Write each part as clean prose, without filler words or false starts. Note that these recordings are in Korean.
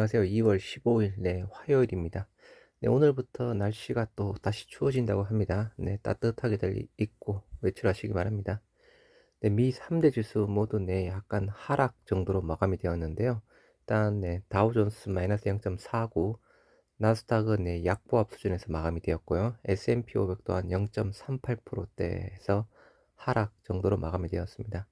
안녕하세요. 2월 15일, 화요일입니다. 오늘부터 날씨가 또 다시 추워진다고 합니다. 따뜻하게들 입고 외출하시기 바랍니다. 미 3대 지수 모두 약간 하락 정도로 마감이 되었는데요. 일단, 다우존스 마이너스 0.49, 나스닥은 약보합 수준에서 마감이 되었고요. S&P 500 또한 0.38%대에서 하락 정도로 마감이 되었습니다.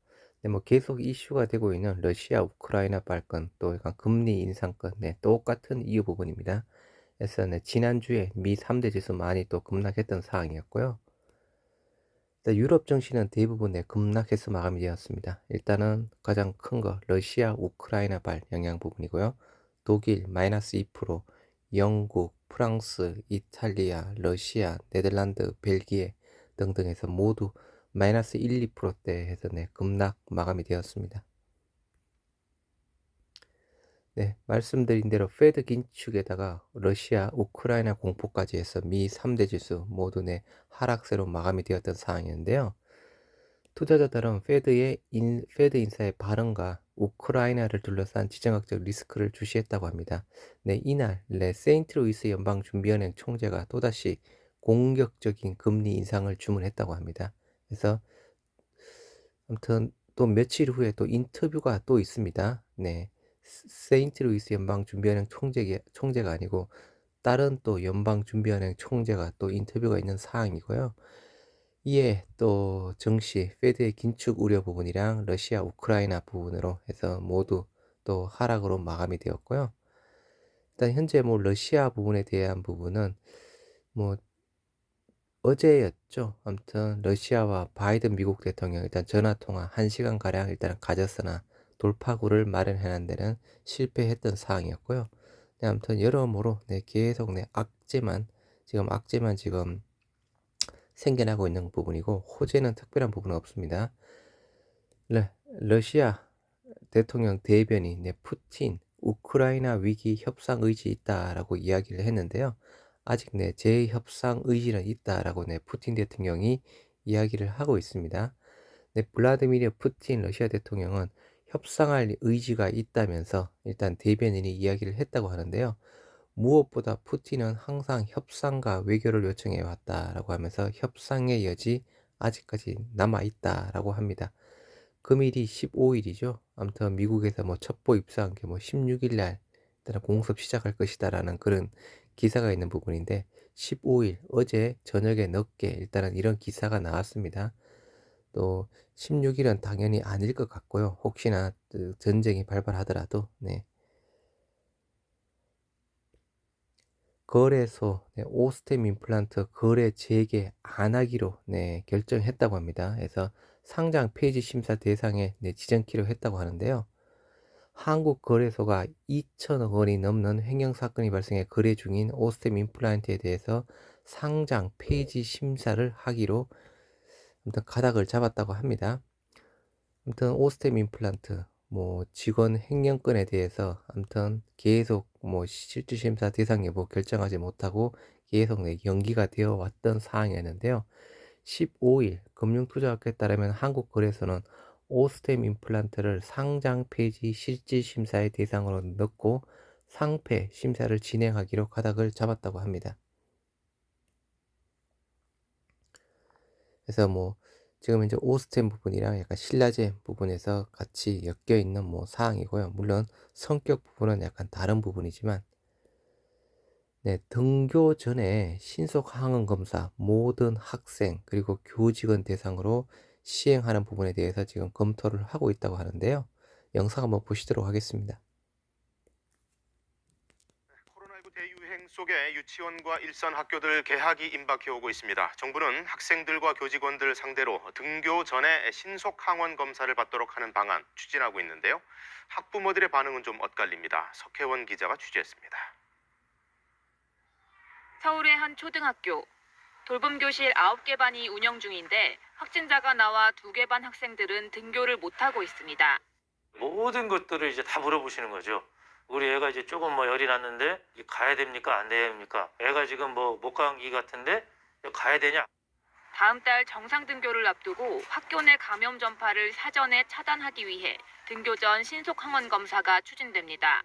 뭐 계속 이슈가 되고 있는 러시아 우크라이나 발건 또 약간 금리 인상권 똑같은 이유 부분입니다. 그래서 지난주에 미 3대 지수 많이 또 급락했던 사항이었고요. 유럽 증시는 대부분 급락해서 마감이 되었습니다. 일단은 가장 큰 거 러시아 우크라이나 발 영향 부분이고요. 독일 마이너스 2%, 영국, 프랑스, 이탈리아, 러시아, 네덜란드, 벨기에 등등에서 모두 마이너스 1, 2%대 해서 급락 마감이 되었습니다. 말씀드린 대로 페드 긴축에다가 러시아, 우크라이나 공포까지 해서 미 3대 지수 모두 하락세로 마감이 되었던 상황이었는데요. 투자자들은 페드 인사의 발언과 우크라이나를 둘러싼 지정학적 리스크를 주시했다고 합니다. 이날 세인트루이스 연방준비은행 총재가 또다시 공격적인 금리 인상을 주문했다고 합니다. 그래서 아무튼 또 며칠 후에 또 인터뷰가 또 있습니다. 세인트루이스 연방준비은행 총재가 아니고 다른 또 연방준비은행 총재가 또 인터뷰가 있는 사항이고요. 이에 또 증시, 페드의 긴축 우려 부분이랑 러시아, 우크라이나 부분으로 해서 모두 또 하락으로 마감이 되었고요. 일단 현재 뭐 러시아 부분에 대한 부분은 뭐 어제였죠. 아무튼 러시아와 바이든 미국 대통령 일단 전화 통화 1시간 가량 일단 가졌으나 돌파구를 마련하는 데는 실패했던 상황이었고요. 아무튼 여러모로 계속 악재만 지금 생겨나고 있는 부분이고 호재는 특별한 부분은 없습니다. 러시아 대통령 대변인 푸틴 우크라이나 위기 협상 의지 있다라고 이야기를 했는데요. 아직 재협상 의지는 있다라고 푸틴 대통령이 이야기를 하고 있습니다. 블라디미르 푸틴 러시아 대통령은 협상할 의지가 있다면서 일단 대변인이 이야기를 했다고 하는데요. 무엇보다 푸틴은 항상 협상과 외교를 요청해 왔다라고 하면서 협상의 여지 아직까지 남아 있다라고 합니다. 금일이 15일이죠. 아무튼 미국에서 뭐 첩보 입수한 게 뭐 16일 날 일단 공습 시작할 것이다라는 그런 기사가 있는 부분인데 15일 어제 저녁에 늦게 일단은 이런 기사가 나왔습니다. 또 16일은 당연히 아닐 것 같고요. 혹시나 전쟁이 발발하더라도 거래소 오스템 임플란트 거래 재개 안 하기로 결정했다고 합니다. 그래서 상장 폐지 심사 대상에 지정키로 했다고 하는데요. 한국 거래소가 2천억 원이 넘는 횡령 사건이 발생해 거래 중인 오스템 임플란트에 대해서 상장 폐지 심사를 하기로 아무튼 가닥을 잡았다고 합니다. 아무튼 오스템 임플란트 뭐 직원 횡령건에 대해서 아무튼 계속 뭐 실질심사 대상 여부 결정하지 못하고 계속 연기가 되어 왔던 사항이었는데요. 15일 금융투자학회에 따르면 한국거래소는 오스템 임플란트를 상장 폐지 실질심사의 대상으로 넣고 상패 심사를 진행하기로 가닥을 잡았다고 합니다. 그래서 뭐 지금 이제 오스템 부분이랑 약간 신라제 부분에서 같이 엮여 있는 뭐 사항이고요. 물론 성격 부분은 약간 다른 부분이지만 등교 전에 신속 항원 검사 모든 학생 그리고 교직원 대상으로 시행하는 부분에 대해서 지금 검토를 하고 있다고 하는데요. 영상 한번 보시도록 하겠습니다. 코로나19 대유행 속에 유치원과 일선 학교들 개학이 임박해 오고 있습니다. 정부는 학생들과 교직원들 상대로 등교 전에 신속 항원 검사를 받도록 하는 방안 추진하고 있는데요. 학부모들의 반응은 좀 엇갈립니다. 석혜원 기자가 취재했습니다. 서울의 한 초등학교. 돌봄교실 9개 반이 운영 중인데 확진자가 나와 2개 반 학생들은 등교를 못하고 있습니다. 모든 것들을 이제 다 물어보시는 거죠. 우리 애가 이제 조금 뭐 열이 났는데 가야 됩니까? 안 됩니까? 애가 지금 뭐 목감기 같은데 가야 되냐? 다음 달 정상 등교를 앞두고 학교 내 감염 전파를 사전에 차단하기 위해 등교 전 신속 항원 검사가 추진됩니다.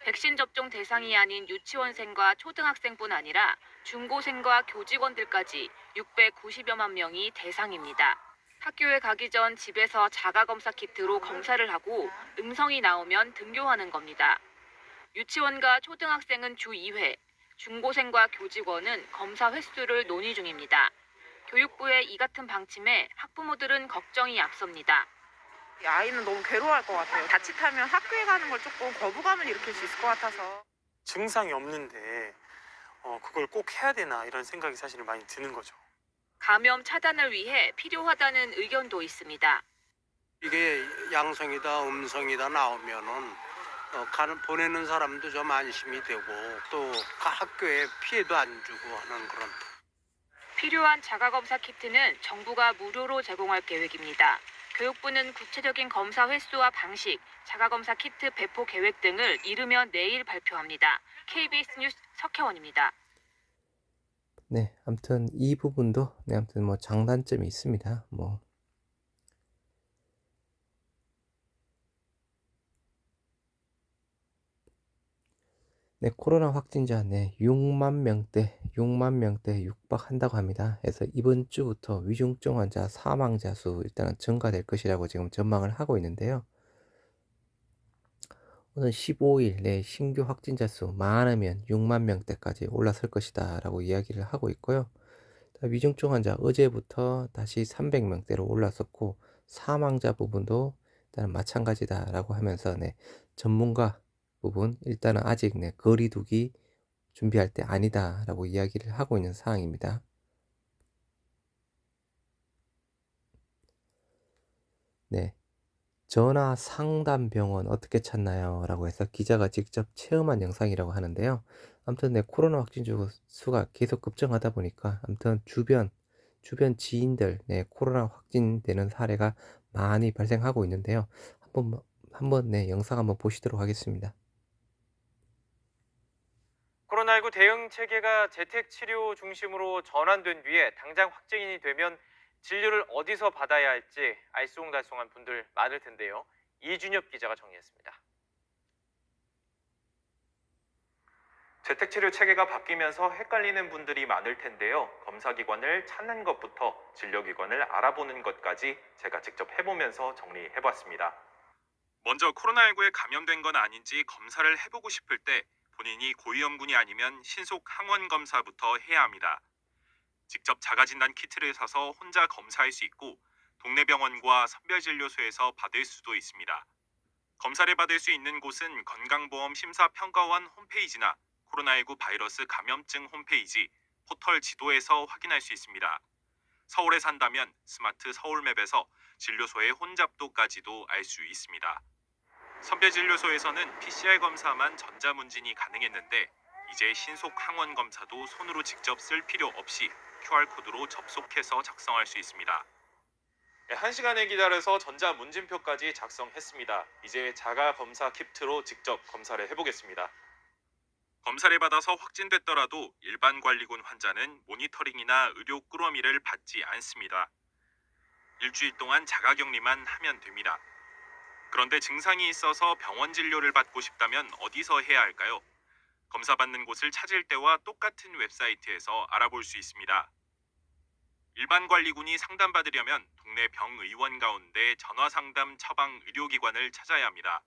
백신 접종 대상이 아닌 유치원생과 초등학생뿐 아니라 중고생과 교직원들까지 690여만 명이 대상입니다. 학교에 가기 전 집에서 자가검사 키트로 검사를 하고 음성이 나오면 등교하는 겁니다. 유치원과 초등학생은 주 2회, 중고생과 교직원은 검사 횟수를 논의 중입니다. 교육부의 이 같은 방침에 학부모들은 걱정이 앞섭니다. 아이는 너무 괴로워할 것 같아요. 자칫하면 학교에 가는 걸 조금 거부감을 일으킬 수 있을 것 같아서. 증상이 없는데 그걸 꼭 해야 되나 이런 생각이 사실 많이 드는 거죠. 감염 차단을 위해 필요하다는 의견도 있습니다. 이게 양성이다 음성이다 나오면은 보내는 사람도 좀 안심이 되고 또 학교에 피해도 안 주고 하는 그런. 필요한 자가검사 키트는 정부가 무료로 제공할 계획입니다. 교육부는 구체적인 검사 횟수와 방식, 자가검사 키트 배포 계획 등을 이르면 내일 발표합니다. KBS 뉴스 석혜원입니다. 네, 아무튼 이 부분도 아무튼 뭐 장단점이 있습니다. 네, 코로나 확진자 6만 명대 육박한다고 합니다. 그래서 이번 주부터 위중증 환자 사망자 수 일단은 증가될 것이라고 지금 전망을 하고 있는데요. 오늘 15일 내 신규 확진자 수 많으면 6만 명대까지 올라설 것이다 라고 이야기를 하고 있고요. 위중증 환자 어제부터 다시 300명대로 올랐었고 사망자 부분도 일단 마찬가지다 라고 하면서 전문가 부분 일단은 아직 거리 두기 준비할 때 아니다 라고 이야기를 하고 있는 상황입니다. 전화 상담 병원 어떻게 찾나요? 라고 해서 기자가 직접 체험한 영상이라고 하는데요. 아무튼 코로나 확진자 수가 계속 급증하다 보니까 아무튼 주변 지인들 코로나 확진되는 사례가 많이 발생하고 있는데요. 한번 영상 한번 보시도록 하겠습니다. 코로나19 대응 체계가 재택 치료 중심으로 전환된 뒤에 당장 확진이 되면 진료를 어디서 받아야 할지 알쏭달쏭한 분들 많을 텐데요. 이준엽 기자가 정리했습니다. 재택치료 체계가 바뀌면서 헷갈리는 분들이 많을 텐데요. 검사기관을 찾는 것부터 진료기관을 알아보는 것까지 제가 직접 해보면서 정리해봤습니다. 먼저 코로나19에 감염된 건 아닌지 검사를 해보고 싶을 때 본인이 고위험군이 아니면 신속 항원 검사부터 해야 합니다. 직접 자가진단 키트를 사서 혼자 검사할 수 있고 동네 병원과 선별진료소에서 받을 수도 있습니다. 검사를 받을 수 있는 곳은 건강보험 심사평가원 홈페이지나 코로나19 바이러스 감염증 홈페이지 포털 지도에서 확인할 수 있습니다. 서울에 산다면 스마트 서울맵에서 진료소의 혼잡도까지도 알 수 있습니다. 선별진료소에서는 PCR 검사만 전자문진이 가능했는데 이제 신속 항원 검사도 손으로 직접 쓸 필요 없이 QR코드로 접속해서 작성할 수 있습니다. 1시간을 기다려서 전자문진표까지 작성했습니다. 이제 자가검사 키트로 직접 검사를 해보겠습니다. 검사를 받아서 확진됐더라도 일반관리군 환자는 모니터링이나 의료 꾸러미를 받지 않습니다. 일주일 동안 자가격리만 하면 됩니다. 그런데 증상이 있어서 병원 진료를 받고 싶다면 어디서 해야 할까요? 검사받는 곳을 찾을 때와 똑같은 웹사이트에서 알아볼 수 있습니다. 일반관리군이 상담받으려면 동네 병의원 가운데 전화상담 처방 의료기관을 찾아야 합니다.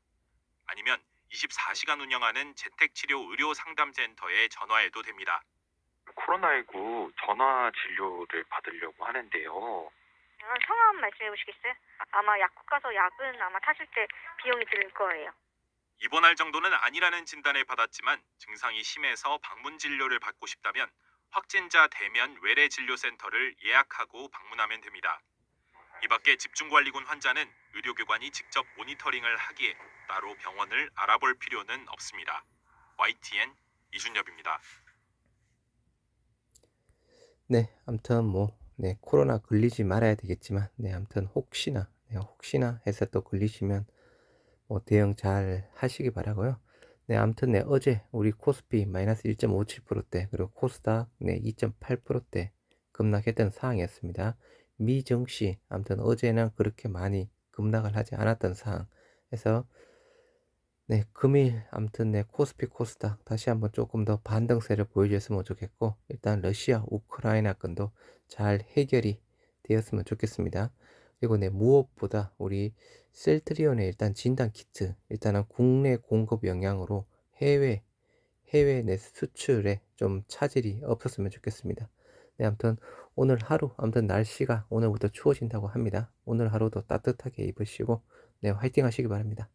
아니면 24시간 운영하는 재택치료 의료상담센터에 전화해도 됩니다. 코로나19 전화 진료를 받으려고 하는데요. 성함 말씀해 보시겠어요? 아마 약국 가서 약은 아마 타실 때 비용이 들 거예요. 입원할 정도는 아니라는 진단을 받았지만 증상이 심해서 방문 진료를 받고 싶다면 확진자 대면 외래진료센터를 예약하고 방문하면 됩니다. 이 밖에 집중관리군 환자는 의료기관이 직접 모니터링을 하기에 따로 병원을 알아볼 필요는 없습니다. YTN 이준엽입니다. 아무튼 코로나 걸리지 말아야 되겠지만 아무튼 혹시나 해서 또 걸리시면 대응 잘 하시기 바라고요. 아무튼 어제 우리 코스피 마이너스 1.57%대 그리고 코스닥 2.8%대 급락했던 상황이었습니다. 미 증시 아무튼 어제는 그렇게 많이 급락을 하지 않았던 상황. 그래서 네, 금일 아무튼 네, 코스피 코스닥 다시 한번 조금 더 반등세를 보여줬으면 좋겠고, 일단 러시아 우크라이나 건도 잘 해결이 되었으면 좋겠습니다. 그리고 네, 무엇보다 우리 셀트리온의 일단 진단 키트, 일단은 국내 공급 영향으로 해외 내 수출에 좀 차질이 없었으면 좋겠습니다. 네, 아무튼 오늘 하루 아무튼 날씨가 오늘부터 추워진다고 합니다. 오늘 하루도 따뜻하게 입으시고 네, 화이팅 하시기 바랍니다.